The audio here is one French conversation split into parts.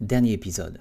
Dernier épisode.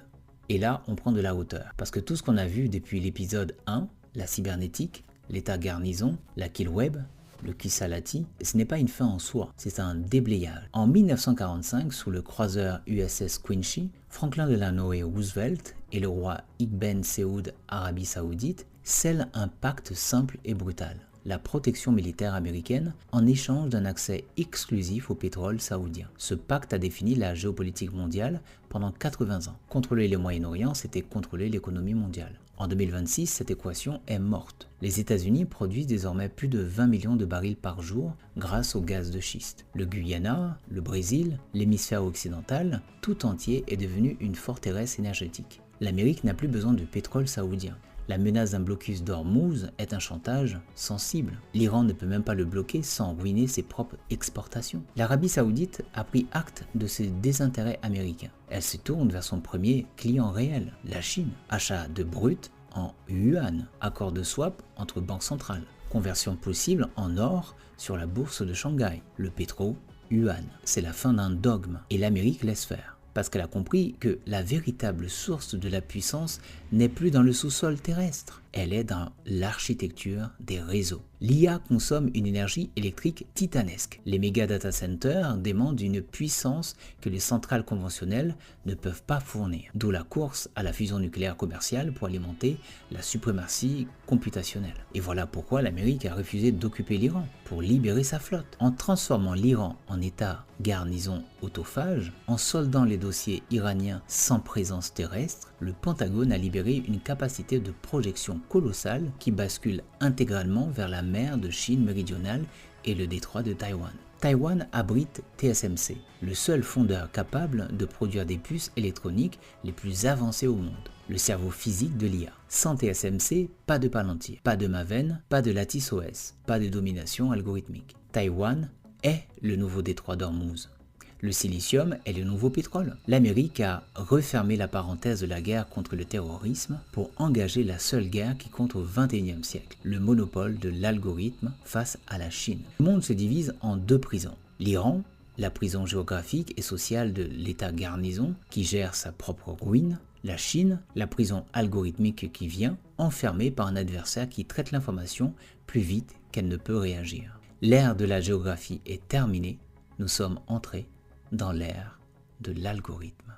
Et là, on prend de la hauteur. Parce que tout ce qu'on a vu depuis l'épisode 1, la cybernétique, l'état garnison, la kill web, le Kisalati, ce n'est pas une fin en soi, c'est un déblayage. En 1945, sous le croiseur USS Quincy, Franklin Delano Roosevelt et le roi Ibn Saoud Arabie Saoudite scellent un pacte simple et brutal. La protection militaire américaine en échange d'un accès exclusif au pétrole saoudien. Ce pacte a défini la géopolitique mondiale pendant 80 ans. Contrôler le Moyen-Orient, c'était contrôler l'économie mondiale. En 2026, cette équation est morte. Les États-Unis produisent désormais plus de 20 millions de barils par jour grâce au gaz de schiste. Le Guyana, le Brésil, l'hémisphère occidental, tout entier est devenu une forteresse énergétique. L'Amérique n'a plus besoin de pétrole saoudien. La menace d'un blocus d'Ormuz est un chantage sensible. L'Iran ne peut même pas le bloquer sans ruiner ses propres exportations. L'Arabie Saoudite a pris acte de ce désintérêt américain. Elle se tourne vers son premier client réel, la Chine. Achat de brut en yuan, accord de swap entre banques centrales, conversion possible en or sur la bourse de Shanghai, le pétro-yuan. C'est la fin d'un dogme et l'Amérique laisse faire. Parce qu'elle a compris que la véritable source de la puissance n'est plus dans le sous-sol terrestre, elle est dans l'architecture des réseaux. L'IA consomme une énergie électrique titanesque. Les méga data centers demandent une puissance que les centrales conventionnelles ne peuvent pas fournir. D'où la course à la fusion nucléaire commerciale pour alimenter la suprématie computationnelle. Et voilà pourquoi l'Amérique a refusé d'occuper l'Iran, pour libérer sa flotte. En transformant l'Iran en état garnison autophage, en soldant les dossiers iraniens sans présence terrestre, le Pentagone a libéré une capacité de projection colossale qui bascule intégralement vers la mer de Chine méridionale et le détroit de Taïwan. Taïwan abrite TSMC, le seul fondeur capable de produire des puces électroniques les plus avancées au monde, le cerveau physique de l'IA. Sans TSMC, pas de Palantir, pas de Maven, pas de Lattice OS, pas de domination algorithmique. Taïwan est le nouveau détroit d'Ormuz. Le silicium est le nouveau pétrole. L'Amérique a refermé la parenthèse de la guerre contre le terrorisme pour engager la seule guerre qui compte au XXIe siècle, le monopole de l'algorithme face à la Chine. Le monde se divise en deux prisons. L'Iran, la prison géographique et sociale de l'État garnison qui gère sa propre ruine. La Chine, la prison algorithmique qui vient, enfermée par un adversaire qui traite l'information plus vite qu'elle ne peut réagir. L'ère de la géographie est terminée, nous sommes entrés dans l'ère de l'algorithme.